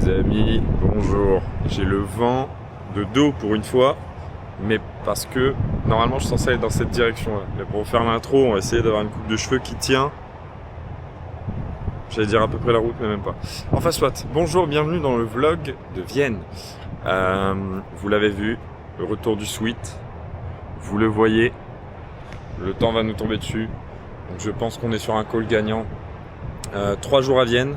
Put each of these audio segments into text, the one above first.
les amis, bonjour. J'ai le vent de dos pour une fois, mais parce que normalement je suis censé aller dans cette direction là. Mais pour faire l'intro, on va essayer d'avoir une coupe de cheveux qui tient. J'allais dire à peu près la route, mais même pas. Enfin soit, bonjour, bienvenue dans le vlog de Vienne. Vous l'avez vu, le retour du sweat. Vous le voyez, le temps va nous tomber dessus. Donc je pense qu'on est sur un call gagnant. 3 jours à Vienne.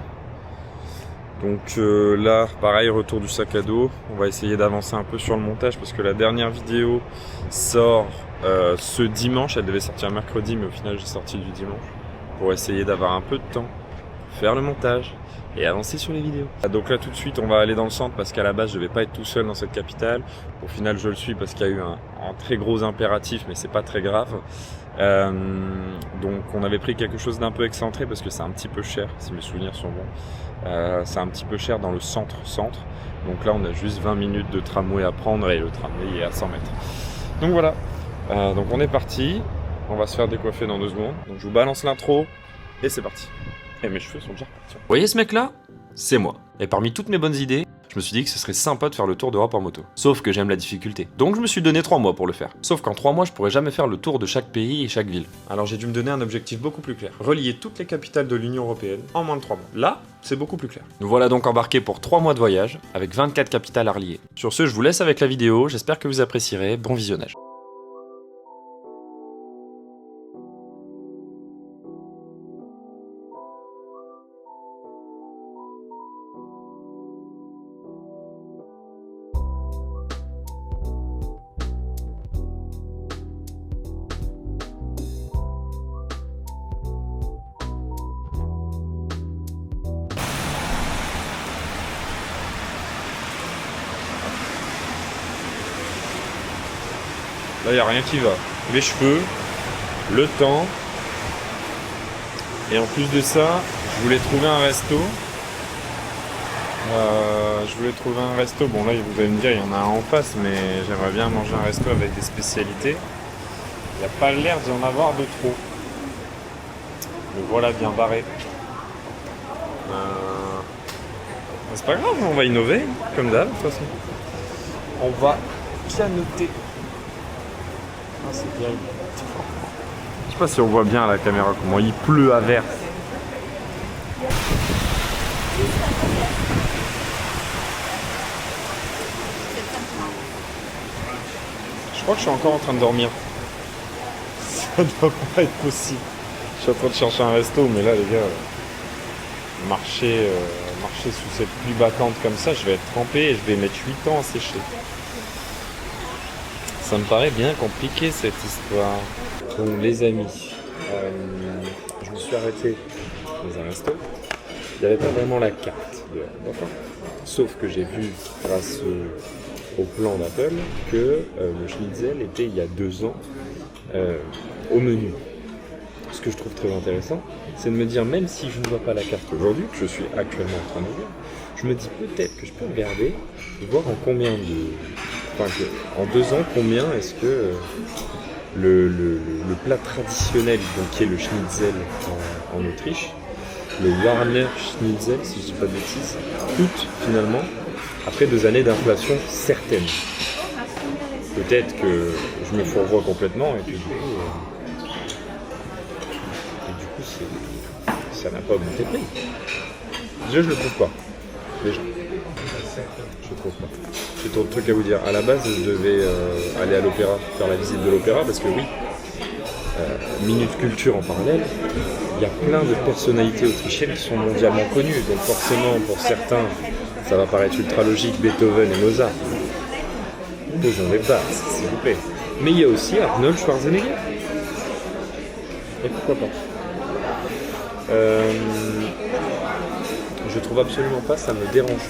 Donc là, pareil, retour du sac à dos. On va essayer d'avancer un peu sur le montage parce que la dernière vidéo sort ce dimanche. Elle devait sortir mercredi, mais au final j'ai sorti du dimanche. Pour essayer d'avoir un peu de temps, faire le montage et avancer sur les vidéos. Donc là tout de suite on va aller dans le centre parce qu'à la base je vais pas être tout seul dans cette capitale. Au final je le suis parce qu'il y a eu un très gros impératif, mais c'est pas très grave. Donc on avait pris quelque chose d'un peu excentré parce que c'est un petit peu cher si mes souvenirs sont bons. C'est un petit peu cher dans le centre. Donc là on a juste 20 minutes de tramway à prendre et le tramway est à 100 mètres. Donc voilà, donc on est parti. On va se faire décoiffer dans 2 secondes. Donc je vous balance l'intro et c'est parti. Et mes cheveux sont déjà repartis. Vous voyez ce mec là? C'est moi. Et parmi toutes mes bonnes idées, je me suis dit que ce serait sympa de faire le tour d'Europe en moto. Sauf que j'aime la difficulté. Donc je me suis donné 3 mois pour le faire. Sauf qu'en 3 mois, je pourrais jamais faire le tour de chaque pays et chaque ville. Alors j'ai dû me donner un objectif beaucoup plus clair. Relier toutes les capitales de l'Union Européenne en moins de 3 mois. Là, c'est beaucoup plus clair. Nous voilà donc embarqués pour 3 mois de voyage, avec 24 capitales à relier. Sur ce, je vous laisse avec la vidéo, j'espère que vous apprécierez. Bon visionnage. Là, il n'y a rien qui va. Les cheveux, le temps. Et en plus de ça, je voulais trouver un resto. Bon, là, vous allez me dire, il y en a un en face, mais j'aimerais bien manger un resto avec des spécialités. Il n'y a pas l'air d'y en avoir de trop. Me voilà bien barré. C'est pas grave, on va innover, comme d'hab, de toute façon. On va pianoter. Ah, c'est bien. Je sais pas si on voit bien à la caméra comment il pleut à verse. Je crois que je suis encore en train de dormir. Ça doit pas être possible. Je suis en train de chercher un resto, mais là les gars, marcher sous cette pluie battante comme ça, je vais être trempé et je vais mettre 8 ans à sécher. Ça me paraît bien compliqué cette histoire. Donc les amis, je me suis arrêté dans un resto. Il n'y avait pas vraiment la carte dehors, d'accord ? Sauf que j'ai vu, grâce au plan d'Apple, que le schnitzel était il y a 2 ans au menu. Ce que je trouve très intéressant, c'est de me dire, même si je ne vois pas la carte aujourd'hui, que je suis actuellement en train de voir, je me dis peut-être que je peux regarder et voir en combien en 2 ans, combien est-ce que le plat traditionnel, donc qui est le schnitzel en Autriche, le Warner Schnitzel, si je dis pas de bêtises, coûte finalement, après 2 années d'inflation certaine. Peut-être que je me fourvoie complètement et que du coup, ça n'a pas augmenté le prix. Déjà, je le trouve pas. Déjà. Je trouve pas. J'ai trop de trucs à vous dire. À la base, je devais aller à l'opéra, faire la visite de l'opéra, parce que oui, Minute Culture en parallèle, il y a plein de personnalités autrichiennes qui sont mondialement connues. Donc forcément, pour certains, ça va paraître ultra logique, Beethoven et Mozart. Posons les bases, s'il vous plaît. Mais il y a aussi Arnold Schwarzenegger. Et pourquoi pas. Je trouve absolument pas, ça me dérange.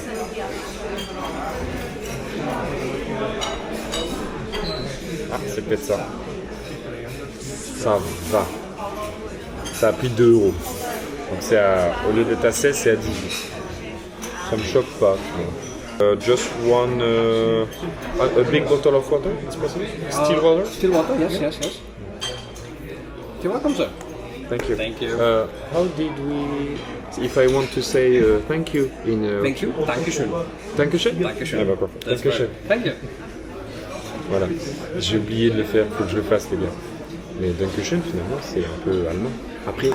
Ah, c'est peut-être ça. Ça va. Ça a pris 2 €. Donc c'est au lieu d'être à 16, c'est à 18. Ça me choque pas. Just one, a big bottle of water, it's possible? Still water? Still water, yes. Do you want some, sir? Thank you. Thank you. How did we... If I want to say thank you in... Thank you. Dankeschön. Dankeschön? Dankeschön. Ah bah parfait. That's Dankeschön. right. Thank you. Voilà. J'ai oublié de le faire, faut que je le fasse les gars. Mais Dankeschön finalement c'est un peu allemand. Après,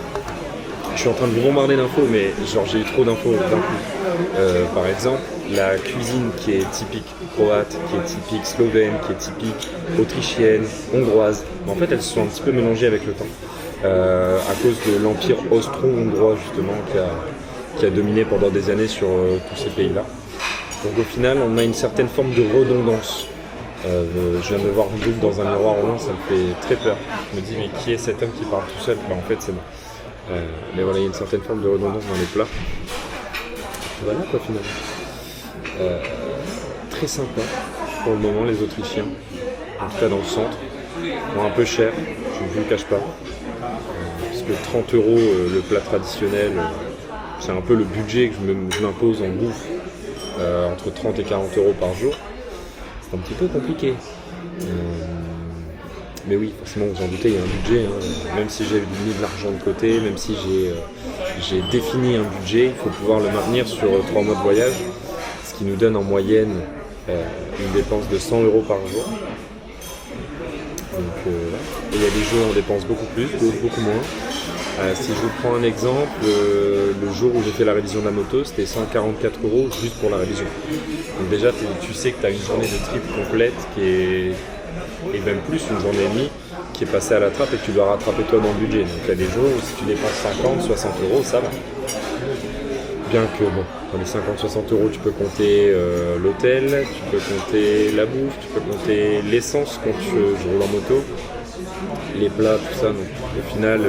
je suis en train de vous bombarder d'infos, mais genre j'ai eu trop d'infos d'un coup. Par exemple, la cuisine qui est typique croate, qui est typique slovène, qui est typique autrichienne, hongroise, en fait elles se sont un petit peu mélangées avec le temps. À cause de l'empire austro-hongrois justement qui a dominé pendant des années sur tous ces pays-là. Donc au final on a une certaine forme de redondance. Je viens de me voir Google dans un miroir au loin, ça me fait très peur. Je me dis mais qui est cet homme qui parle tout seul? Bah, en fait c'est moi. Mais voilà, il y a une certaine forme de redondance dans les plats. Voilà quoi finalement. Très sympa pour le moment les Autrichiens, en tout cas dans le centre. Bon, un peu cher, je ne vous le cache pas. Parce que 30 € le plat traditionnel, c'est un peu le budget que je m'impose en bouffe, entre 30 et 40 € par jour. C'est un petit peu compliqué. Mais oui, forcément, vous en doutez, il y a un budget. Hein. Même si j'ai mis de l'argent de côté, même si j'ai défini un budget, il faut pouvoir le maintenir sur 3 mois de voyage, ce qui nous donne en moyenne une dépense de 100 € par jour. Donc, et il y a des jours où on dépense beaucoup plus, d'autres beaucoup moins. Si je vous prends un exemple, le jour où j'ai fait la révision de la moto, c'était 144 € juste pour la révision. Donc déjà, tu sais que tu as une journée de trip complète et même plus, une journée et demie, qui est passée à la trappe et que tu dois rattraper toi dans le budget. Donc il y a des jours où si tu dépenses 50, 60 €, ça va. Bien que, bon, dans les 50-60 €, tu peux compter l'hôtel, tu peux compter la bouffe, tu peux compter l'essence quand je roule en moto, les plats, tout ça. Donc au final,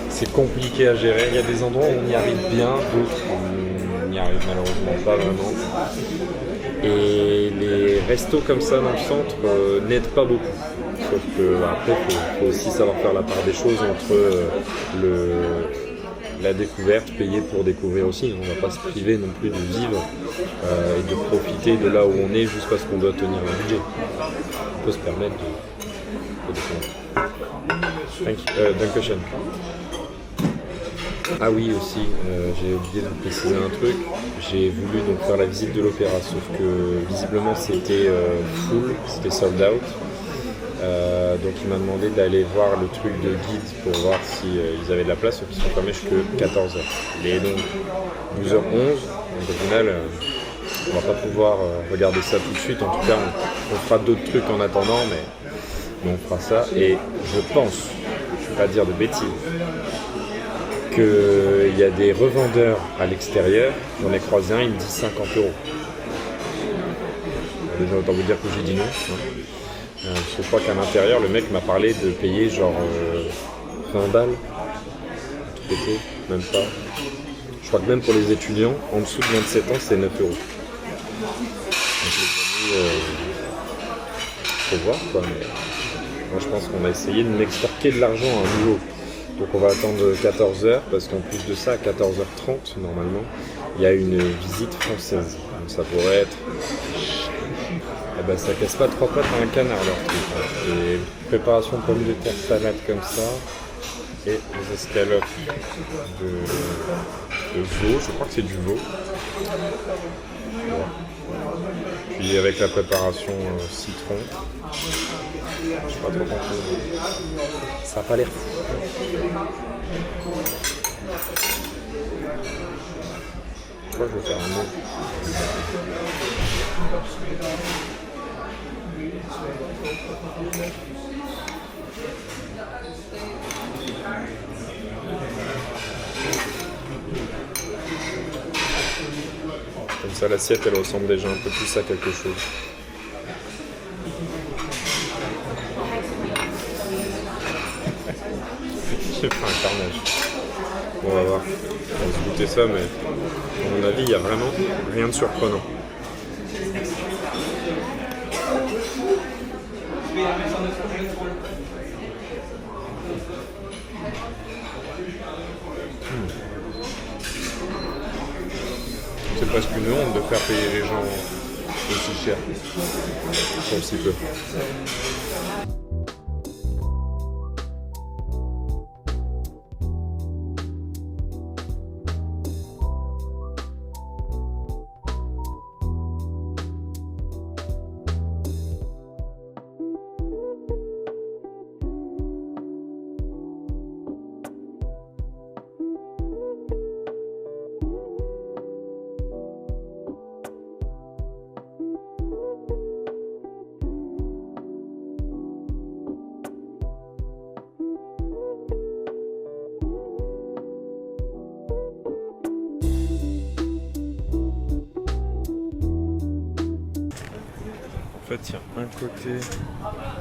c'est compliqué à gérer. Il y a des endroits où on y arrive bien, d'autres où on n'y arrive malheureusement pas vraiment. Et les restos comme ça dans le centre n'aident pas beaucoup. Sauf qu'après, il faut aussi savoir faire la part des choses entre la découverte, payer pour découvrir aussi. On ne va pas se priver non plus de vivre et de profiter de là où on est juste parce qu'on doit tenir un budget. On peut se permettre de découvrir. Dankeschön. Ah oui aussi, j'ai oublié de vous préciser un truc. J'ai voulu donc faire la visite de l'opéra, sauf que visiblement c'était full, c'était sold out. Donc il m'a demandé d'aller voir le truc de guide pour voir si ils avaient de la place, sauf qu'ils sont fermés jusqu'à 14h. Il est donc 12h11, donc au final on va pas pouvoir regarder ça tout de suite. En tout cas on fera d'autres trucs en attendant, mais on fera ça. Et je pense, je ne vais pas dire de bêtises, qu'il y a des revendeurs à l'extérieur, j'en ai croisé un, il me dit 50 €. Déjà autant vous dire que j'ai dit non. Je crois qu'à l'intérieur, le mec m'a parlé de payer genre 20 balles, tout pété, même pas. Je crois que même pour les étudiants, en dessous de 27 ans, c'est 9 €. Donc les amis, faut voir quoi, mais moi je pense qu'on a essayé de m'extorquer de l'argent à un niveau. Donc on va attendre 14h parce qu'en plus de ça, à 14h30 normalement, il y a une visite française. Donc ça pourrait être... Eh ben, ça casse pas 3 pattes à un canard leur truc. Et préparation de pommes de terre salade comme ça. Et les escalopes de veau, je crois que c'est du veau. Voilà. Puis avec la préparation citron. Je sais pas trop compris. Ça n'a pas l'air fou. Je crois que je vais faire un mot. Comme ça l'assiette elle ressemble déjà un peu plus à quelque chose. J'ai fait un carnage. Bon, on va voir. On va se goûter ça, mais à mon avis, il n'y a vraiment rien de surprenant. C'est presque une honte de faire payer les gens aussi cher pour si peu. fait, il y a un côté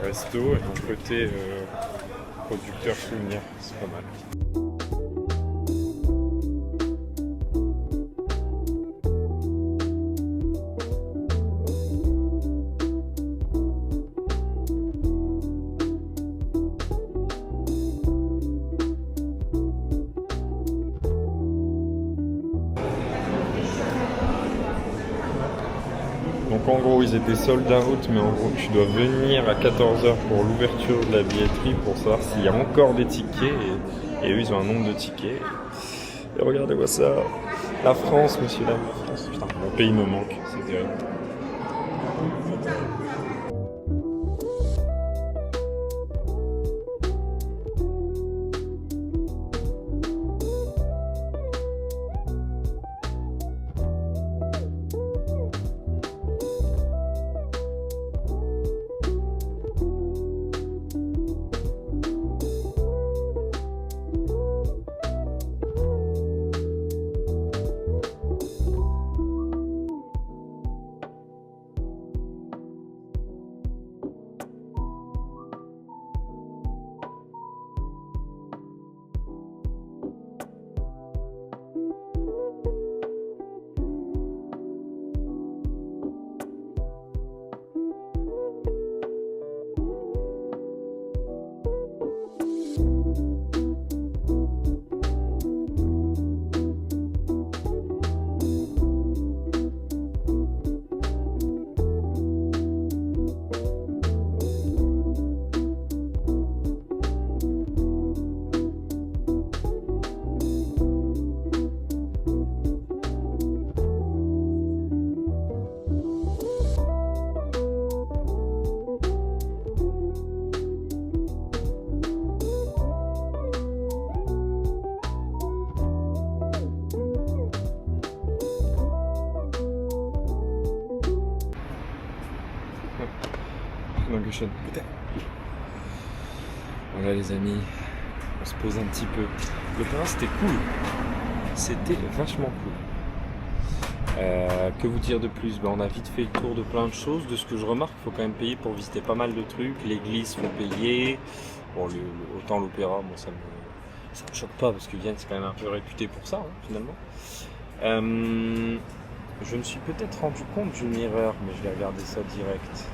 resto et un côté producteur souvenir. C'est pas mal. Donc en gros ils étaient sold out, mais en gros tu dois venir à 14h pour l'ouverture de la billetterie pour savoir s'il y a encore des tickets et eux ils ont un nombre de tickets. Et regardez-moi ça, la France, monsieur, la France, putain, mon pays me manque, c'est terrible. Voilà les amis, on se pose un petit peu. Le terrain c'était cool, c'était vachement cool. Que vous dire de plus? On a vite fait le tour de plein de choses. De ce que je remarque, il faut quand même payer pour visiter pas mal de trucs. L'église faut payer. Bon, autant l'opéra, moi ça me choque pas parce que Vienne c'est quand même un peu réputé pour ça finalement. Je me suis peut-être rendu compte d'une erreur, mais je vais regarder ça direct.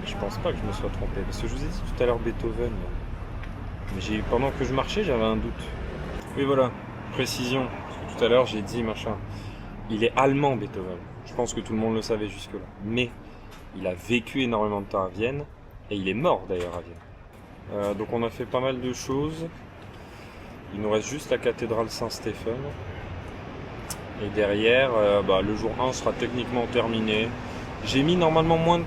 Mais je pense pas que je me sois trompé, parce que je vous ai dit tout à l'heure Beethoven. Mais pendant que je marchais, j'avais un doute. Oui voilà, précision. Parce que tout à l'heure j'ai dit machin. Il est allemand Beethoven. Je pense que tout le monde le savait jusque-là. Mais il a vécu énormément de temps à Vienne, et il est mort d'ailleurs à Vienne. Donc on a fait pas mal de choses. Il nous reste juste la cathédrale Saint-Stéphane. Et derrière, le jour 1 sera techniquement terminé. J'ai mis normalement moins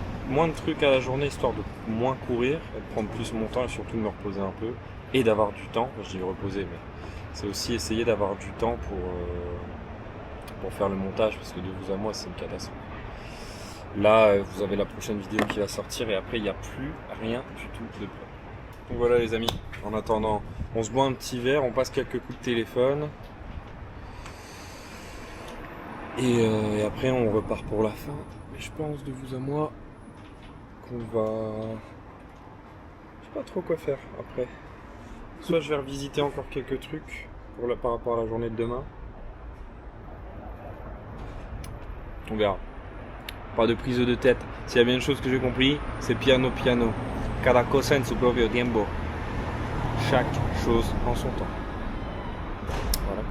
de trucs à la journée, histoire de moins courir, et de prendre plus mon temps et surtout de me reposer un peu. Et d'avoir du temps, je dis reposer, mais c'est aussi essayer d'avoir du temps pour faire le montage, parce que de vous à moi, c'est une catastrophe. Là, vous avez la prochaine vidéo qui va sortir, et après, il n'y a plus rien du tout de prêt. Donc voilà les amis, en attendant, on se boit un petit verre, on passe quelques coups de téléphone. Et après on repart pour la fin. Mais je pense de vous à moi qu'on va... Je sais pas trop quoi faire après. Soit je vais revisiter encore quelques trucs par rapport à la journée de demain. On verra. Pas de prise de tête. S'il y a bien une chose que j'ai compris, c'est piano piano. Cada cosa en su propio tiempo. Chaque chose en son temps. Voilà.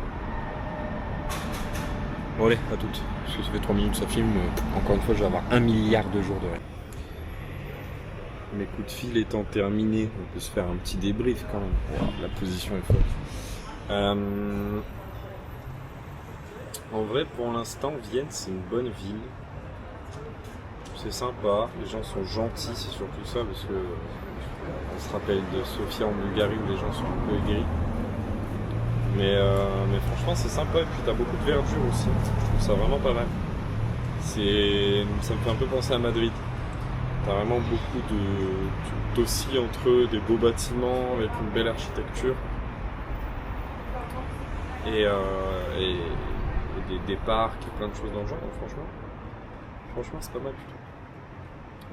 Bon allez, à toutes. Parce que ça fait 3 minutes ça filme. Encore une fois, je vais avoir 1 milliard de jours de rêve. Mes coups de fil étant terminés, on peut se faire un petit débrief quand même. Wow, la position est folle. En vrai, pour l'instant, Vienne, c'est une bonne ville. C'est sympa, les gens sont gentils, c'est surtout ça, parce que on se rappelle de Sofia en Bulgarie où les gens sont un peu aigris. Mais franchement, c'est sympa, et puis t'as beaucoup de verdure aussi. Je trouve ça vraiment pas mal. Ça me fait un peu penser à Madrid. T'as vraiment beaucoup d'oscilles entre eux, des beaux bâtiments avec une belle architecture. Et des parcs et plein de choses dans le genre, donc franchement c'est pas mal du tout.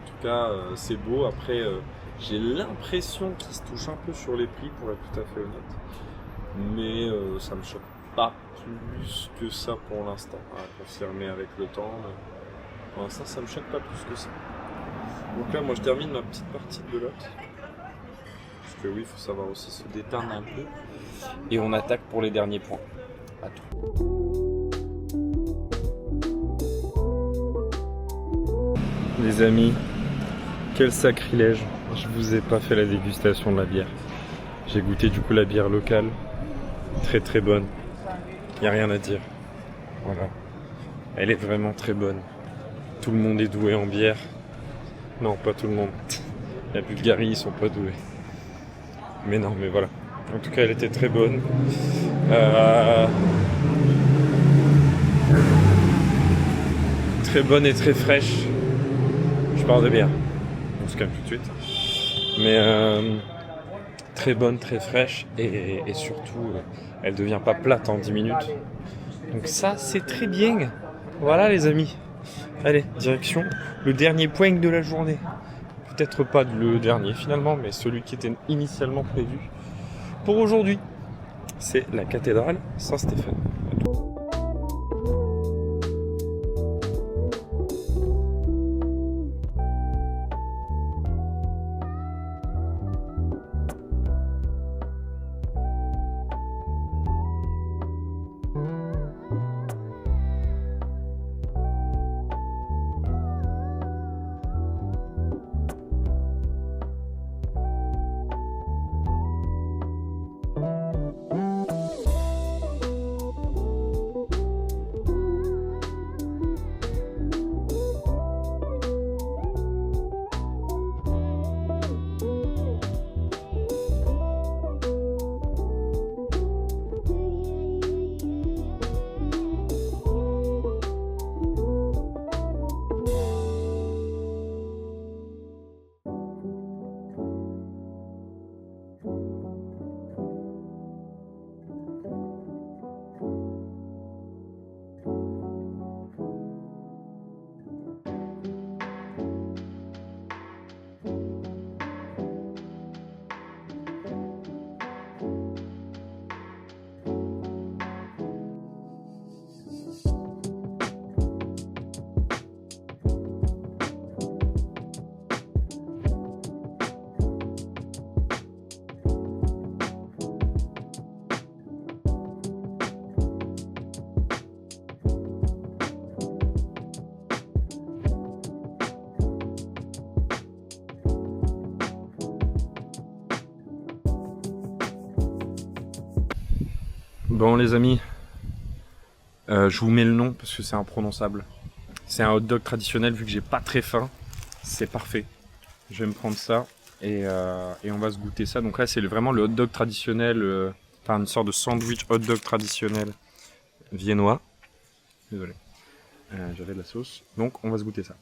En tout cas, c'est beau. Après, j'ai l'impression qu'ils se touchent un peu sur les prix, pour être tout à fait honnête. Mais ça me choque pas plus que ça pour l'instant. À confirmer avec le temps. Mais pour l'instant, ça me choque pas plus que ça. Donc là, moi, je termine ma petite partie de belote. Parce que oui, il faut savoir aussi se détendre un peu. Et on attaque pour les derniers points. À tout. Les amis, quel sacrilège. Je vous ai pas fait la dégustation de la bière. J'ai goûté du coup la bière locale. Très très bonne. Il n'y a rien à dire. Voilà. Elle est vraiment très bonne. Tout le monde est doué en bière. Non, pas tout le monde. La Bulgarie, ils sont pas doués. Mais non, mais voilà. En tout cas, elle était très bonne. Très bonne et très fraîche. Je parle de bière. On se calme tout de suite. Mais très bonne, très fraîche. Et surtout, elle devient pas plate en 10 minutes. Donc ça, c'est très bien. Voilà les amis. Allez, direction le dernier point de la journée. Peut-être pas le dernier finalement, mais celui qui était initialement prévu pour aujourd'hui. C'est la cathédrale Saint-Stéphane. Bon les amis, je vous mets le nom parce que c'est imprononçable. C'est un hot dog traditionnel, vu que j'ai pas très faim, c'est parfait. Je vais me prendre ça et on va se goûter ça. Donc là c'est vraiment le hot dog traditionnel, enfin une sorte de sandwich hot dog traditionnel viennois. Désolé, j'avais de la sauce. Donc on va se goûter ça.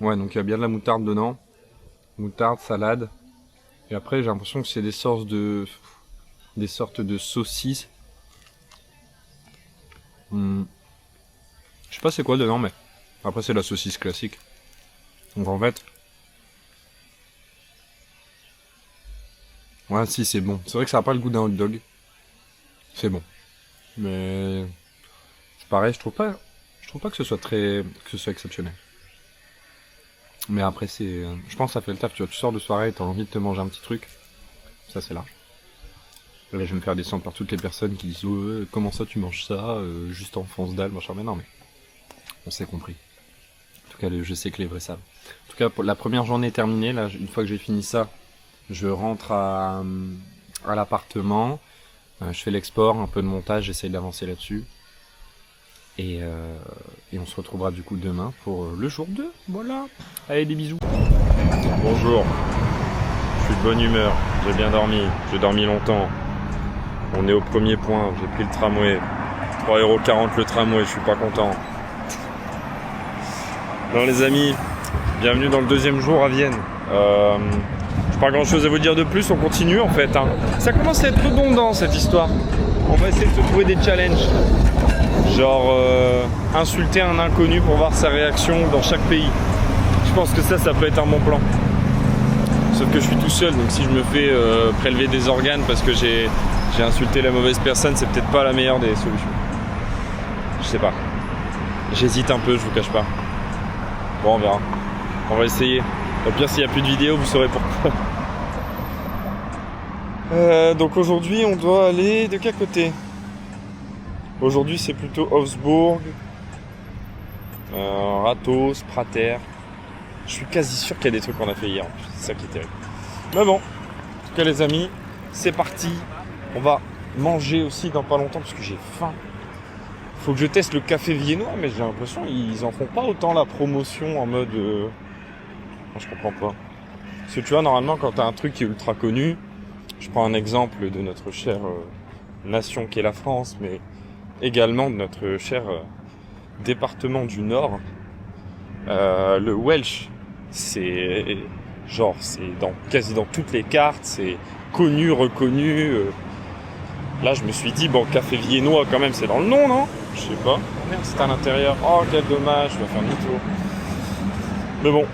Ouais, donc il y a bien de la moutarde dedans. Moutarde, salade. Et après, j'ai l'impression que c'est des sortes de saucisses. Je sais pas c'est quoi dedans, mais après c'est la saucisse classique. Donc en fait, ouais, si c'est bon. C'est vrai que ça n'a pas le goût d'un hot dog. C'est bon, mais c'est pareil. Je trouve pas que ce soit exceptionnel. Mais après je pense que ça fait le taf. Tu vois, tu sors de soirée, et t'as envie de te manger un petit truc. Ça c'est large. Là, je vais me faire descendre par toutes les personnes qui disent comment ça tu manges ça juste en fonce dalle, machin. Mais non, mais on s'est compris. En tout cas, je sais que les vrais savent. En tout cas, la première journée est terminée. Là, une fois que j'ai fini ça, je rentre à l'appartement. Je fais l'export, un peu de montage, j'essaye d'avancer là-dessus. Et on se retrouvera du coup demain pour le jour 2. Voilà. Allez, des bisous. Bonjour. Je suis de bonne humeur. J'ai bien dormi. J'ai dormi longtemps. On est au premier point. J'ai pris le tramway. 3,40€ le tramway. Je suis pas content. Alors les amis, bienvenue dans le deuxième jour à Vienne. Je Pas grand chose à vous dire de plus, on continue en fait. Hein. Ça commence à être redondant cette histoire. On va essayer de se trouver des challenges. Genre insulter un inconnu pour voir sa réaction dans chaque pays. Je pense que ça peut être un bon plan. Sauf que je suis tout seul, donc si je me fais prélever des organes parce que j'ai insulté la mauvaise personne, c'est peut-être pas la meilleure des solutions. Je sais pas. J'hésite un peu, je vous cache pas. Bon, on verra. On va essayer. Au pire, s'il n'y a plus de vidéo, vous saurez pourquoi. Donc aujourd'hui, on doit aller de quel côté? Aujourd'hui, c'est plutôt Augsbourg, Ratos, Prater. Je suis quasi sûr qu'il y a des trucs qu'on a fait hier. C'est ça qui est terrible. Mais bon, en tout cas, les amis, c'est parti. On va manger aussi dans pas longtemps parce que j'ai faim. Faut que je teste le café viennois, mais j'ai l'impression qu'ils en font pas autant la promotion en mode. Je comprends pas. Parce que tu vois, normalement, quand t'as un truc qui est ultra connu, je prends un exemple de notre chère nation qui est la France, mais également de notre cher département du Nord. Le Welsh, c'est genre, c'est quasi dans toutes les cartes, c'est connu, reconnu. Là, je me suis dit, bon, café viennois, quand même, c'est dans le nom, non? Je sais pas. Merde, c'est à l'intérieur. Oh, quel dommage, je vais faire demi-tour. Mais bon,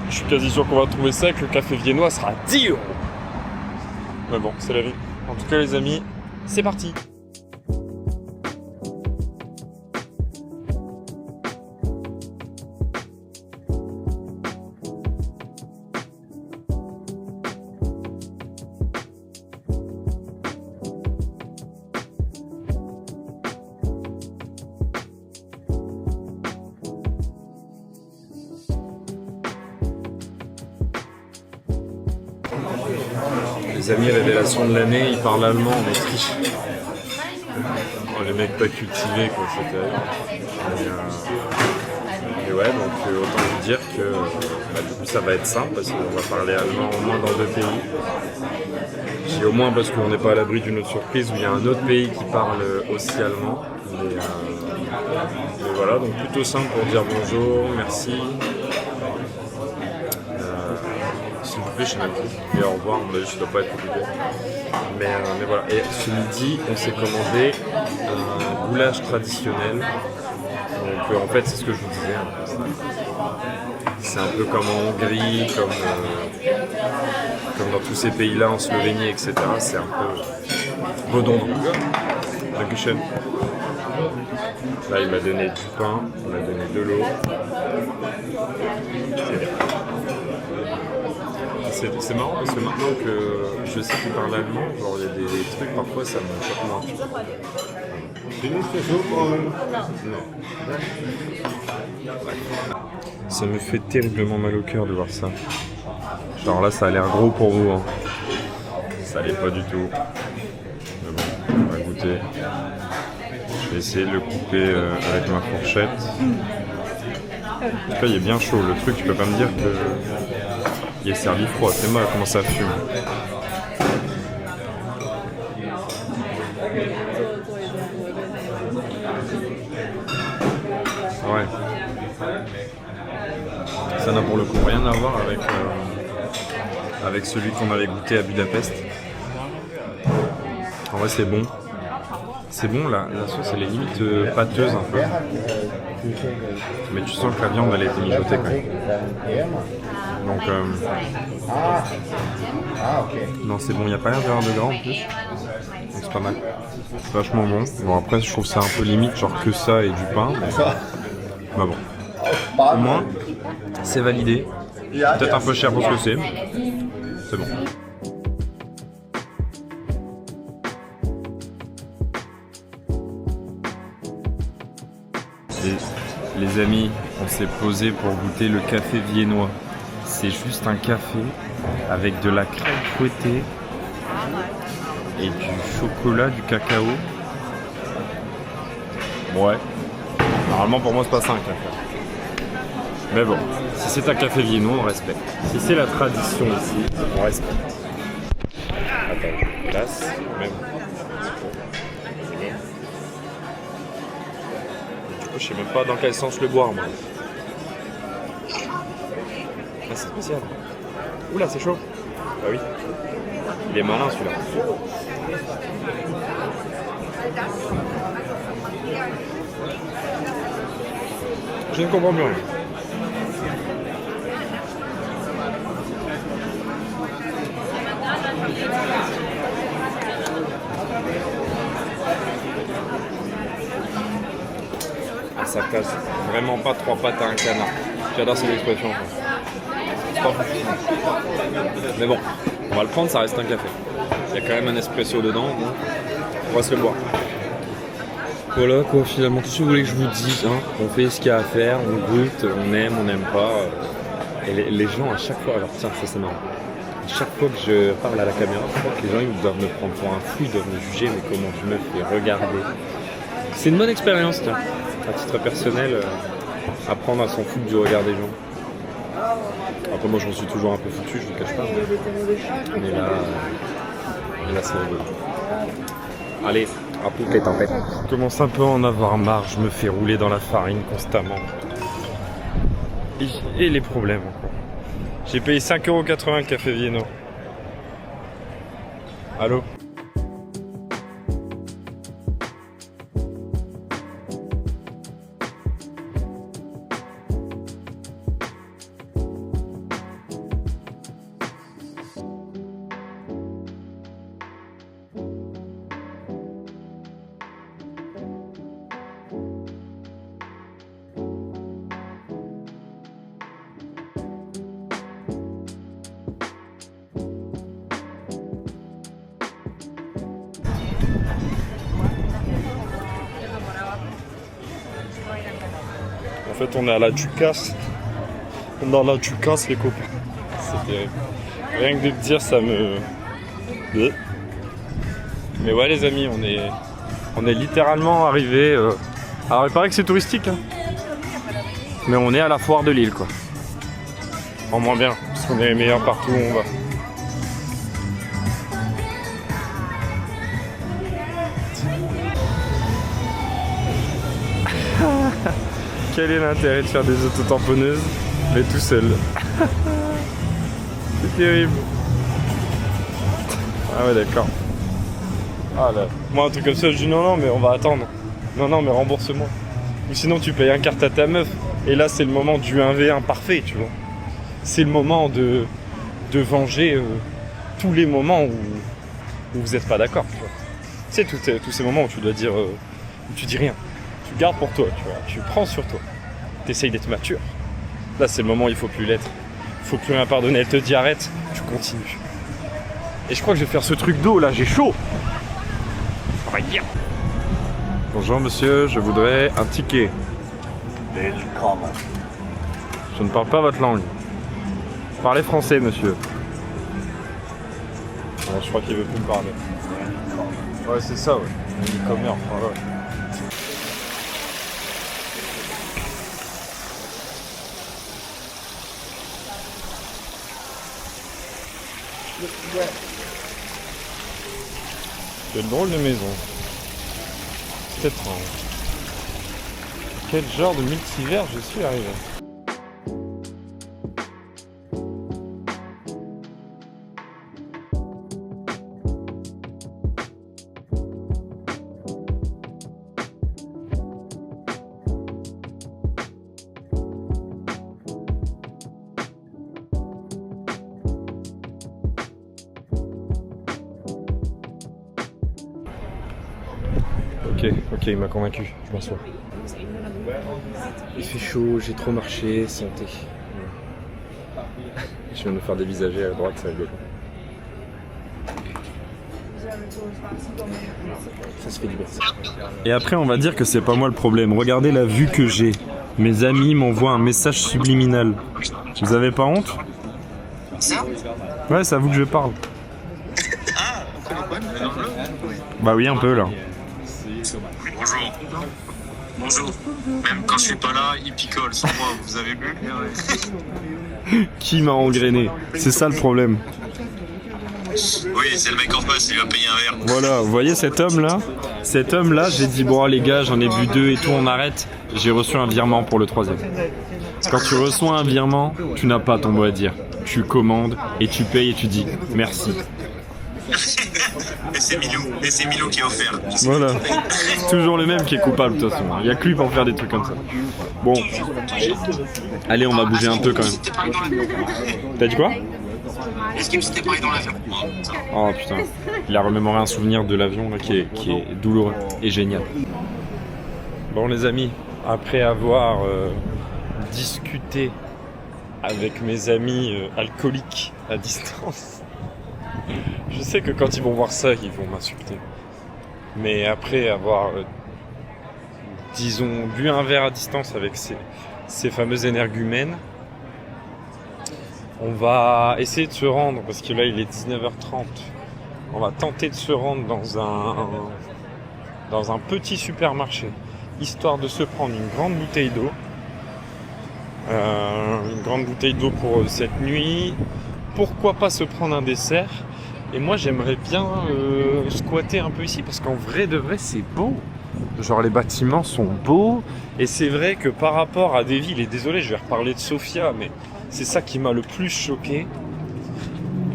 je suis quasi sûr qu'on va trouver ça et que le café viennois sera 10 €. Mais bon, c'est la vie. En tout cas, les amis, c'est parti. Les amis, révélation de l'année, ils parlent allemand en Autriche. Oh, les mecs pas cultivés, quoi, c'était. Et ouais, donc autant vous dire que du coup ça va être simple parce qu'on va parler allemand au moins dans 2 pays. Je dis au moins parce qu'on n'est pas à l'abri d'une autre surprise où il y a un autre pays qui parle aussi allemand. Mais voilà, donc plutôt simple pour dire bonjour, merci. S'il vous plaît, je sais même plus. Et au revoir, on m'a dit que ça doit pas être compliqué. Mais voilà. Et ce midi, on s'est commandé un goulash traditionnel. Donc en fait, c'est ce que je vous disais. C'est un peu comme en Hongrie, comme dans tous ces pays-là, en Slovénie, etc. C'est un peu redondant. Dankeschön. Là, il m'a donné du pain, il m'a donné de l'eau. C'est bien. C'est marrant parce que maintenant que je sais qu'il parle allemand, genre il y a des trucs parfois ça me choque moins. Ça me fait terriblement mal au cœur de voir ça. Genre là ça a l'air gros pour vous. Hein. Ça l'est pas du tout. Mais bon, on va goûter. Je vais essayer de le couper avec ma fourchette. En tout cas il est bien chaud. Le truc tu peux pas me dire que il est servi froid, c'est mal comment ça fume. Ouais. Ça n'a pour le coup rien à voir avec celui qu'on avait goûté à Budapest. En vrai c'est bon. C'est bon, la sauce elle est limite pâteuse un peu. Mais tu sens que la viande elle a été mijotée quand même. Donc non c'est bon, il n'y a pas l'air d'avoir de gras en plus. Donc c'est pas mal. C'est vachement bon. Bon après je trouve ça un peu limite, genre que ça et du pain. Mais bon. Au moins, c'est validé. Peut-être un peu cher pour ce que c'est. C'est bon. Les amis, on s'est posé pour goûter le café viennois. C'est juste un café avec de la crème fouettée et du chocolat, du cacao. Ouais. Normalement pour moi c'est pas 5 cafés. Mais bon, si c'est un café viennois, on respecte. Si c'est la tradition ici, on respecte. Attends, je place même. Je sais même pas dans quel sens le boire moi. Ah, c'est spécial. Oula c'est chaud. Ah oui. Il est malin celui-là. Je ne comprends plus rien. Ah, ça casse vraiment pas 3 pattes à un canard. J'adore cette expression. C'est pas fou. Mais bon, on va le prendre, ça reste un café. Il y a quand même un espresso dedans, bon, on va se le boire. Voilà quoi, finalement, tout ce que vous voulez que je vous dise, hein, on fait ce qu'il y a à faire, on goûte, on n'aime pas. Et les gens à chaque fois, alors tiens, ça c'est marrant. À chaque fois que je parle à la caméra, je crois que les gens ils doivent me prendre pour un fou, ils doivent me juger, mais comment je me fais regarder. C'est une bonne expérience, tiens, à titre personnel, apprendre à s'en foutre du regard des gens. Après moi je m'en suis toujours un peu foutu, je vous cache pas, mais là c'est rigolo. Allez, à toutes les tempêtes. Je commence un peu à en avoir marre, je me fais rouler dans la farine constamment. Et les problèmes encore. J'ai payé 5,80€ le café viennois. Allô ? En fait, on est à la Ducasse. On est à la Ducasse, les copains. C'est terrible. Rien que de le dire, ça me... Mais ouais, les amis, on est littéralement arrivé... Alors, il paraît que c'est touristique, hein. Mais on est à la foire de Lille, quoi. En moins bien, parce qu'on est les meilleurs partout où on va. Quel est l'intérêt de faire des autotamponneuses, mais tout seul? C'est terrible. Ah ouais, d'accord. Ah là. Moi, un truc comme ça, je dis non, mais on va attendre. Non, mais rembourse-moi. Ou sinon, tu payes un carte à ta meuf. Et là, c'est le moment du 1v1 parfait, tu vois. C'est le moment de venger tous les moments où vous n'êtes pas d'accord, tu vois. Tu sais, tous ces moments où tu dois dire... où tu dis rien. Tu gardes pour toi, tu vois, tu prends sur toi. Tu essayes d'être mature. Là, c'est le moment où il faut plus l'être. Il faut plus rien pardonner. Elle te dit arrête, tu continues. Et je crois que je vais faire ce truc d'eau là, j'ai chaud. Bonjour monsieur, je voudrais un ticket. Je ne parle pas votre langue. Parlez français, monsieur. Ouais, je crois qu'il veut plus me parler. Ouais, c'est ça, ouais. Willkommen, ouais. Quelle drôle de maison. C'est étrange. Quel genre de multivers je suis arrivé. Ok, il m'a convaincu, je m'assois. Il fait chaud, j'ai trop marché, santé. Je viens de me faire dévisager à droite, c'est rigolo. Ça se fait du bien. Et après, on va dire que c'est pas moi le problème. Regardez la vue que j'ai. Mes amis m'envoient un message subliminal. Vous avez pas honte? Ouais, c'est à vous que je parle. Bah oui, un peu là. Bonjour. Même quand je suis pas là, il picole sans moi, vous avez vu? Qui m'a engrainé? C'est ça le problème. Oui, c'est le mec en face, il va payer un verre. Voilà, vous voyez cet homme-là? Cet homme-là, j'ai dit bon les gars, j'en ai bu 2 et tout, on arrête. J'ai reçu un virement pour le 3e. Quand tu reçois un virement, tu n'as pas ton mot à dire. tu commandes et tu payes et tu dis merci. Et c'est Milou qui est offert. Voilà. C'est toujours le même qui est coupable de toute façon. Il n'y a que lui pour faire des trucs comme ça. Bon. Allez, on va bouger un peu quand même. T'as dit quoi? Est-ce qu'il me s'était parlé dans l'avion? Oh putain. Il a remémoré un souvenir de l'avion là, qui est douloureux et génial. Bon les amis, après avoir discuté avec mes amis alcooliques à distance, je sais que quand ils vont voir ça, ils vont m'insulter. Mais après avoir, disons, bu un verre à distance avec ces fameux énergumènes, on va essayer de se rendre, parce que là il est 19h30, on va tenter de se rendre dans un petit supermarché, histoire de se prendre une grande bouteille d'eau. Une grande bouteille d'eau pour cette nuit. Pourquoi pas se prendre un dessert? Et moi j'aimerais bien squatter un peu ici, parce qu'en vrai de vrai c'est beau. Genre les bâtiments sont beaux. Et c'est vrai que par rapport à des villes, et désolé je vais reparler de Sofia, mais c'est ça qui m'a le plus choqué.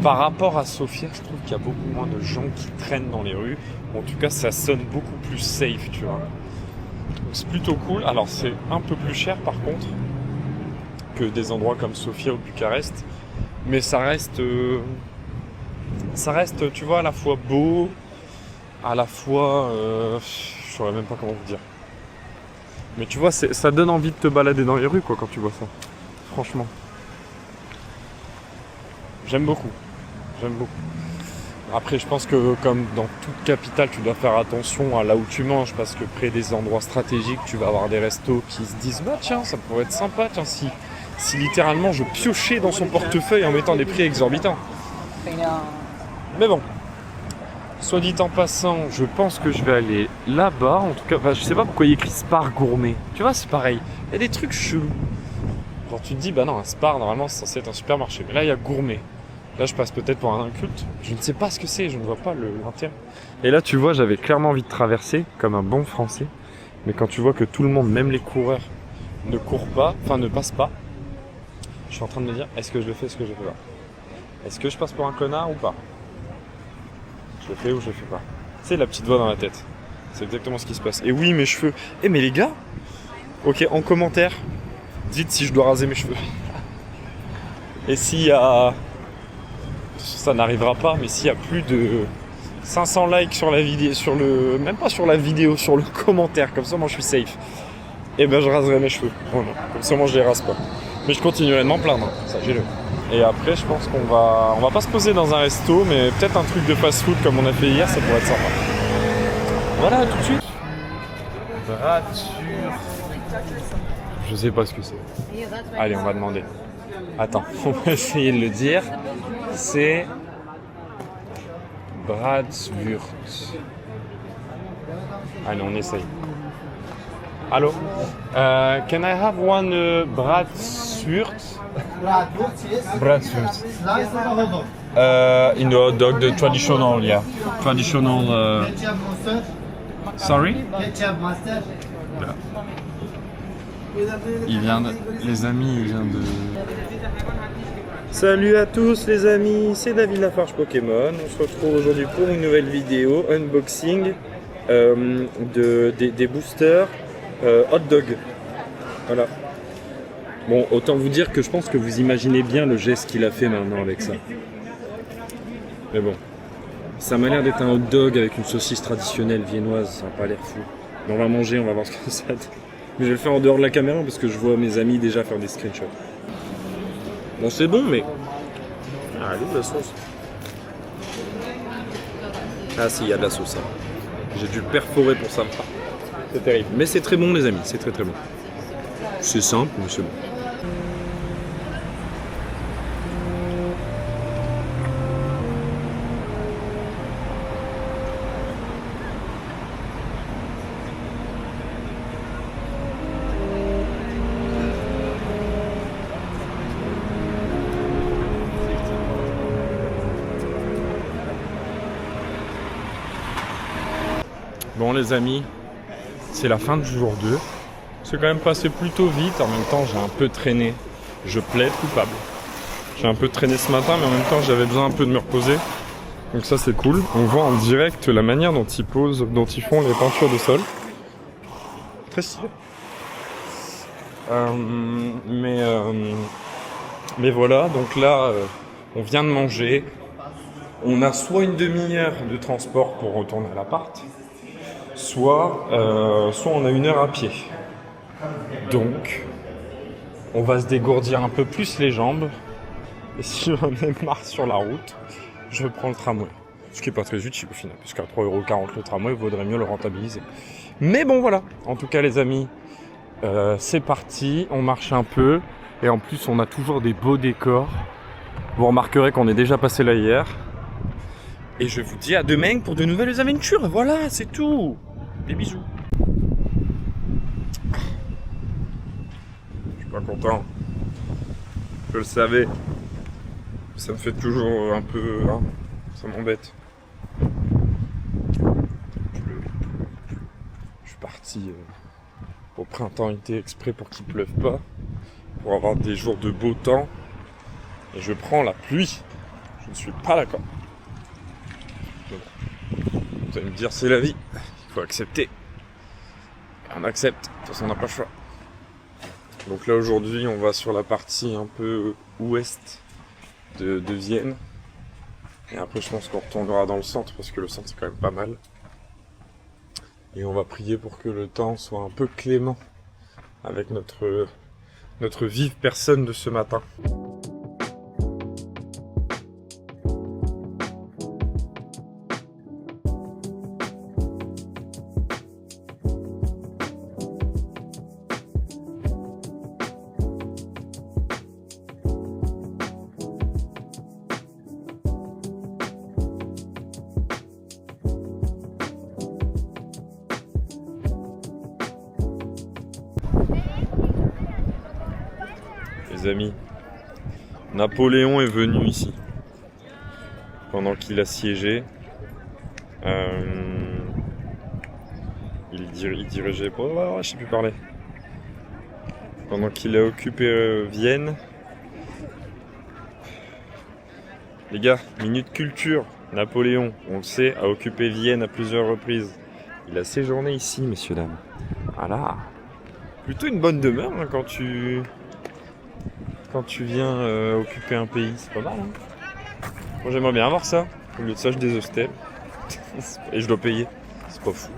Par rapport à Sofia, je trouve qu'il y a beaucoup moins de gens qui traînent dans les rues. En tout cas ça sonne beaucoup plus safe, tu vois. Donc c'est plutôt cool. Alors c'est un peu plus cher par contre que des endroits comme Sofia ou Bucarest. Mais ça reste, tu vois, à la fois beau, à la fois... je saurais même pas comment vous dire. Mais tu vois, ça donne envie de te balader dans les rues, quoi, quand tu vois ça. Franchement. J'aime beaucoup. J'aime beaucoup. Après, je pense que, comme dans toute capitale, tu dois faire attention à là où tu manges, parce que près des endroits stratégiques, tu vas avoir des restos qui se disent « Bah tiens, ça pourrait être sympa, tiens, si littéralement je piochais dans son portefeuille en mettant des prix exorbitants. » Mais bon, soit dit en passant, je pense que je vais aller là-bas. En tout cas, enfin, je sais pas pourquoi il y a écrit Spar Gourmet. Tu vois, c'est pareil. Il y a des trucs chelous. Genre tu te dis, bah non, un Spar, normalement, c'est censé être un supermarché. Mais là, il y a Gourmet. Là, je passe peut-être pour un inculte. Je ne sais pas ce que c'est, je ne vois pas l'intérêt. Et là, tu vois, j'avais clairement envie de traverser, comme un bon Français. Mais quand tu vois que tout le monde, même les coureurs, ne courent pas, enfin ne passent pas, je suis en train de me dire, est-ce que je le fais, est-ce que je le fais pas? Est-ce que je passe pour un connard ou pas? Je le fais ou je le fais pas? C'est la petite voix dans la tête. C'est exactement ce qui se passe. Et oui, mes cheveux. Eh mais les gars, ok, en commentaire, dites si je dois raser mes cheveux. Et s'il y a... Ça n'arrivera pas, mais s'il y a plus de 500 likes sur la vidéo, même pas sur la vidéo, sur le commentaire, comme ça moi je suis safe. Et ben je raserai mes cheveux. Voilà. Comme ça moi je les rase pas. Mais je continuerai de m'en plaindre, sachez-le. Et après je pense qu'on va pas se poser dans un resto, mais peut-être un truc de fast-food comme on a fait hier, ça pourrait être sympa. Voilà, tout de suite. Brature. Je sais pas ce que c'est. Allez, on va demander. Attends, on va essayer de le dire. C'est Bratswurst. Allez, on essaye. Allô? Can I have one Bratswurst? Bratswurst. In the hot dog, the traditional, yeah. Traditional. Sorry? Voilà. Les amis, il vient de... Salut à tous les amis, c'est David Lafarge Pokémon. On se retrouve aujourd'hui pour une nouvelle vidéo, unboxing des boosters hot dog. Voilà. Bon, autant vous dire que je pense que vous imaginez bien le geste qu'il a fait maintenant avec ça. Mais bon, ça m'a l'air d'être un hot dog avec une saucisse traditionnelle viennoise, ça n'a pas l'air fou. Mais on va manger, on va voir ce que ça donne. Mais je vais le faire en dehors de la caméra parce que je vois mes amis déjà faire des screenshots. Bon, c'est bon, mais... Ah, elle est où la sauce? Ah si, il y a de la sauce. Hein. J'ai dû le perforer pour ça. C'est terrible. Mais c'est très bon, les amis. C'est très très bon. C'est simple, mais c'est bon. Bon les amis, c'est la fin du jour 2. C'est quand même passé plutôt vite, en même temps j'ai un peu traîné. Je plaide coupable. J'ai un peu traîné ce matin, mais en même temps j'avais besoin un peu de me reposer. Donc ça c'est cool. On voit en direct la manière dont ils posent, dont ils font les peintures de sol. Très stylé. Mais voilà, donc là, on vient de manger. On a soit une demi-heure de transport pour retourner à l'appart, soit on a 1 heure à pied. Donc, on va se dégourdir un peu plus les jambes. Et si j'en ai marre sur la route, je prends le tramway. Ce qui est pas très utile au final, puisqu'à 3,40€ le tramway, il vaudrait mieux le rentabiliser. Mais bon voilà, en tout cas les amis, c'est parti, on marche un peu. Et en plus, on a toujours des beaux décors. Vous remarquerez qu'on est déjà passé là hier. Et je vous dis à demain pour de nouvelles aventures. Voilà, c'est tout. Des bisous. Je suis pas content. Je le savais. Ça me fait toujours un peu... Hein, ça m'embête. Je suis parti au printemps-été exprès pour qu'il pleuve pas. Pour avoir des jours de beau temps. Et je prends la pluie. Je ne suis pas d'accord. Vous allez me dire, c'est la vie. Il faut accepter. On accepte. De toute façon, on n'a pas le choix. Donc là, aujourd'hui, on va sur la partie un peu ouest de Vienne. Et après, je pense qu'on retournera dans le centre, parce que le centre, c'est quand même pas mal. Et on va prier pour que le temps soit un peu clément avec notre vive personne de ce matin. Les amis, Napoléon est venu ici pendant qu'il a siégé. Il dirigeait... je sais plus parler. Pendant qu'il a occupé Vienne. Les gars, minute culture. Napoléon, on le sait, a occupé Vienne à plusieurs reprises. Il a séjourné ici, messieurs, dames. Voilà. Plutôt une bonne demeure hein, quand tu viens occuper un pays, c'est pas mal. Hein. Moi j'aimerais bien avoir ça. Au lieu de ça, je des hostels. Et je dois payer. C'est pas fou.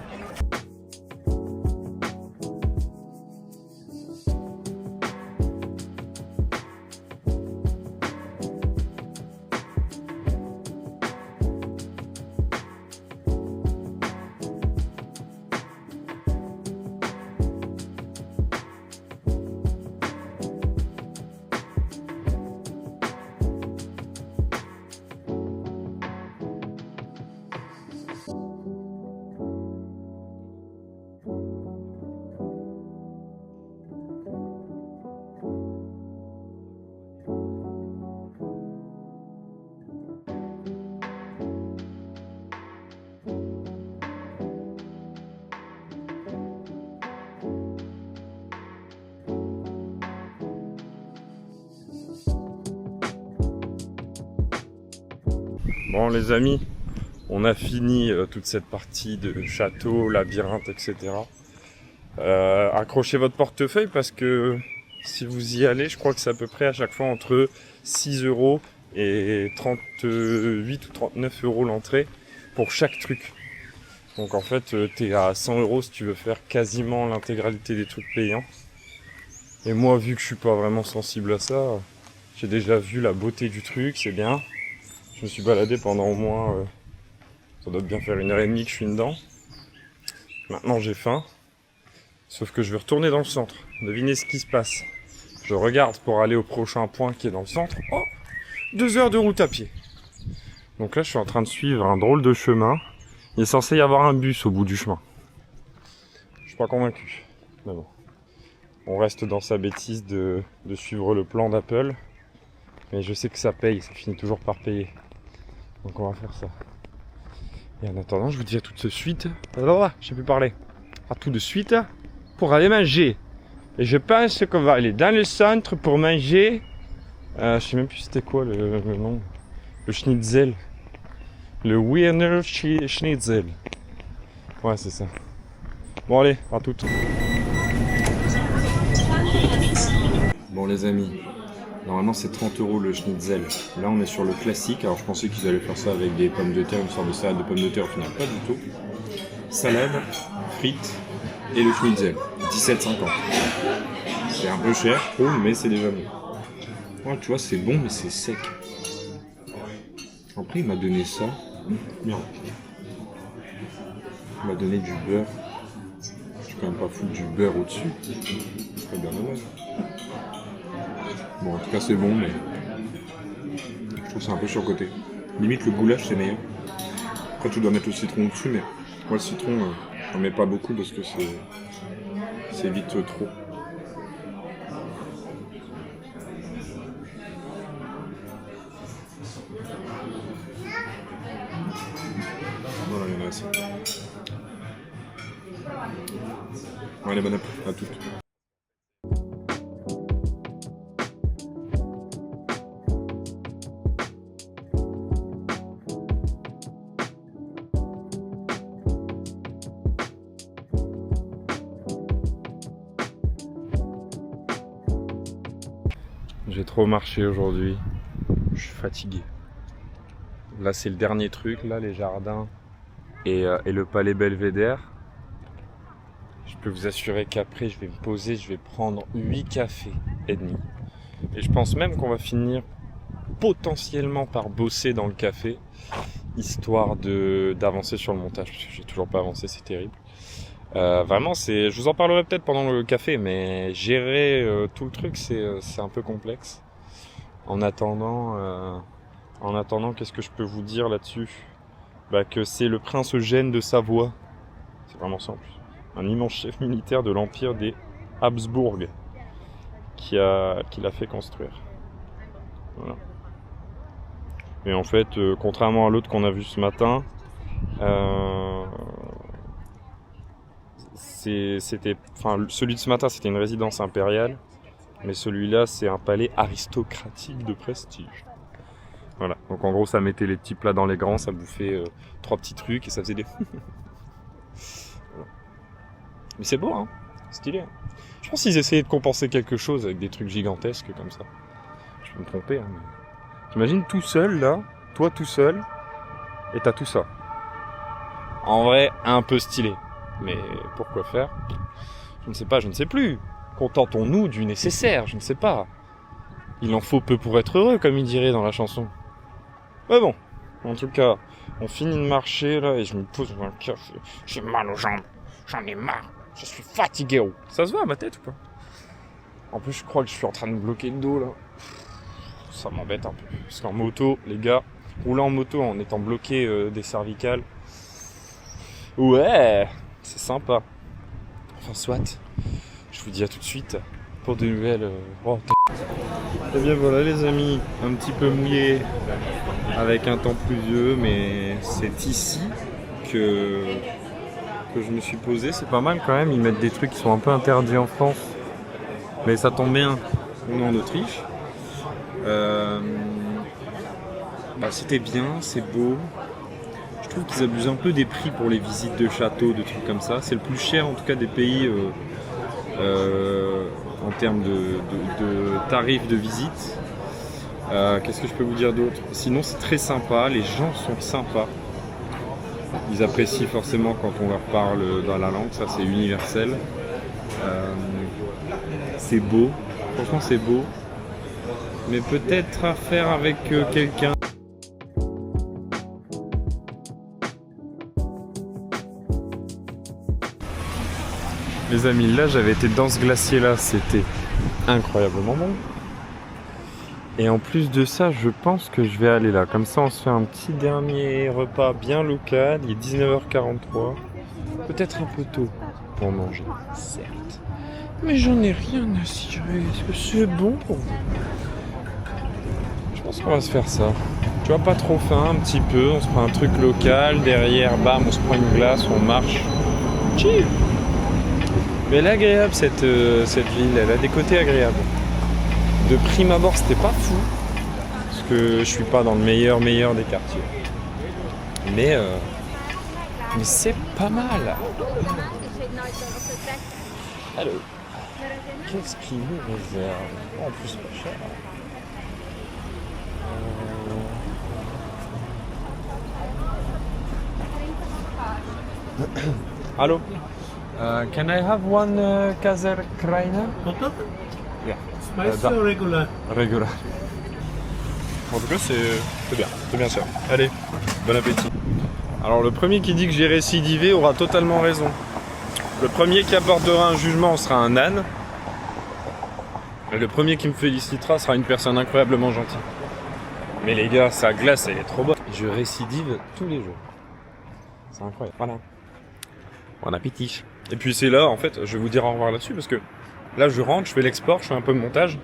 Bon les amis, on a fini toute cette partie de château, labyrinthe, etc. Accrochez votre portefeuille parce que si vous y allez, je crois que c'est à peu près à chaque fois entre 6€ et 38 ou 39€ l'entrée pour chaque truc. Donc en fait, t'es à 100€ si tu veux faire quasiment l'intégralité des trucs payants. Et moi, vu que je suis pas vraiment sensible à ça, j'ai déjà vu la beauté du truc, c'est bien. Je me suis baladé pendant au moins, ça doit bien faire 1h30 que je suis dedans. Maintenant j'ai faim, sauf que je vais retourner dans le centre. Devinez ce qui se passe. Je regarde pour aller au prochain point qui est dans le centre. Oh, 2 heures de route à pied. Donc là je suis en train de suivre un drôle de chemin. Il est censé y avoir un bus au bout du chemin. Je suis pas convaincu. Mais bon. On reste dans sa bêtise de suivre le plan d'Apple. Mais je sais que ça paye, ça finit toujours par payer. Donc on va faire ça. Et en attendant, je vous dis à tout de suite. Alors là, je sais plus parler. À tout de suite pour aller manger. Et je pense qu'on va aller dans le centre pour manger Je sais même plus c'était quoi le nom. Le schnitzel. Le Wiener Schnitzel. Ouais, c'est ça. Bon allez, à toutes. Bon les amis, normalement c'est 30 € le schnitzel. Là on est sur le classique, alors je pensais qu'ils allaient faire ça avec des pommes de terre, une sorte de salade de pommes de terre, au final pas du tout. Salade, frites et le schnitzel, 17,50. C'est un peu cher, je trouve, mais c'est déjà bon. Ouais, tu vois, c'est bon mais c'est sec. Après il m'a donné ça. Merde. Il m'a donné du beurre. Je suis quand même pas foutre du beurre au-dessus. C'est très bien dommage. Bon, en tout cas, c'est bon, mais je trouve que c'est un peu surcoté. Limite, le goulash, c'est meilleur. Après, tu dois mettre le citron au-dessus, mais moi, le citron, j'en mets pas beaucoup parce que c'est vite trop. Voilà, il y en a assez. Allez, bonne app, à toutes. J'ai trop marché aujourd'hui, je suis fatigué. Là c'est le dernier truc, là les jardins et le palais Belvédère. Je peux vous assurer qu'après je vais me poser, je vais prendre 8 cafés et demi. Et je pense même qu'on va finir potentiellement par bosser dans le café, histoire d'avancer sur le montage, parce que j'ai toujours pas avancé, c'est terrible. Vraiment, je vous en parlerai peut-être pendant le café, mais gérer tout le truc, c'est un peu complexe. En attendant, qu'est-ce que je peux vous dire là-dessus ? Que c'est le prince Eugène de Savoie, c'est vraiment simple, un immense chef militaire de l'empire des Habsbourg, qui l'a fait construire. Voilà. Et en fait, contrairement à l'autre qu'on a vu ce matin, celui de ce matin c'était une résidence impériale, mais celui-là c'est un palais aristocratique de prestige. Voilà, donc en gros ça mettait les petits plats dans les grands, ça bouffait 3 petits trucs et ça faisait des... Voilà. Mais c'est beau, hein, stylé. Hein. Je pense qu'ils essayaient de compenser quelque chose avec des trucs gigantesques comme ça. Je peux me tromper, hein, mais... T'imagines tout seul là, toi tout seul, et t'as tout ça. En vrai, un peu stylé. Mais pourquoi faire ? Je ne sais pas, je ne sais plus. Contentons-nous du nécessaire, je ne sais pas. Il en faut peu pour être heureux, comme il dirait dans la chanson. Mais bon, en tout cas, on finit de marcher là et je me pose dans un café. J'ai mal aux jambes, j'en ai marre, je suis fatigué. Oh. Ça se voit à ma tête ou pas ? En plus, je crois que je suis en train de me bloquer le dos là. Ça m'embête un peu. Parce qu'en moto, les gars, rouler en moto en étant bloqué des cervicales, ouais, c'est sympa. Enfin, soit. Je vous dis à tout de suite pour de nouvelles. Et bien voilà les amis, un petit peu mouillé avec un temps pluvieux, mais c'est ici que je me suis posé. C'est pas mal quand même, ils mettent des trucs qui sont un peu interdits en France. Mais ça tombe bien, on est en Autriche. C'était bien, c'est beau. Je trouve qu'ils abusent un peu des prix pour les visites de châteaux, de trucs comme ça. C'est le plus cher en tout cas des pays en termes de tarifs de visite. Qu'est-ce que je peux vous dire d'autre ? Sinon c'est très sympa, les gens sont sympas. Ils apprécient forcément quand on leur parle dans la langue, ça c'est universel. C'est beau, franchement c'est beau. Mais peut-être à faire avec quelqu'un. Les amis, là j'avais été dans ce glacier là, c'était incroyablement bon. Et en plus de ça, je pense que je vais aller là. Comme ça on se fait un petit dernier repas bien local. Il est 19h43. Peut-être un peu tôt pour manger, certes. Mais j'en ai rien à cirer, c'est bon pour vous. Je pense qu'on va se faire ça. Tu vois, pas trop faim, un petit peu. On se prend un truc local. Derrière, bam, on se prend une glace, on marche. Chill. Mais elle est agréable cette ville, elle a des côtés agréables. de prime abord, c'était pas fou. Parce que je suis pas dans le meilleur des quartiers. Mais c'est pas mal. Alors, qu'est-ce qu'il nous réserve? En plus, pas cher. Allô? Can I have one Kazer Krainer? Yeah. Spicy or regular? Regular. En tout cas, c'est bien sûr. Allez, bon appétit. Alors, le premier qui dit que j'ai récidivé aura totalement raison. Le premier qui apportera un jugement sera un âne. Et le premier qui me félicitera sera une personne incroyablement gentille. Mais les gars, sa glace, elle est trop bonne. Je récidive tous les jours. C'est incroyable. Voilà. Bon appétit. Et puis c'est là, en fait, je vais vous dire au revoir là-dessus parce que là, je rentre, je fais l'export, je fais un peu de montage.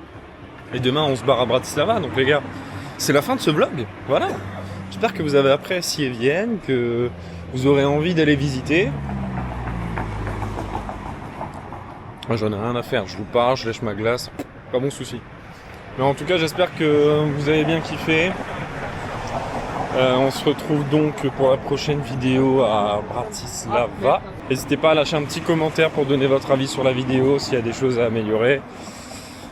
Et demain, on se barre à Bratislava. Donc les gars, c'est la fin de ce vlog. Voilà. J'espère que vous avez apprécié Vienne, que vous aurez envie d'aller visiter. Moi, j'en ai rien à faire. Je vous pars, je lèche ma glace. Pas mon souci. Mais en tout cas, j'espère que vous avez bien kiffé. On se retrouve donc pour la prochaine vidéo à Bratislava. N'hésitez pas à lâcher un petit commentaire pour donner votre avis sur la vidéo, s'il y a des choses à améliorer.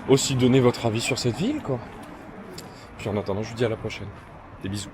Aussi donner votre avis sur cette ville, quoi. Puis en attendant, je vous dis à la prochaine. Des bisous.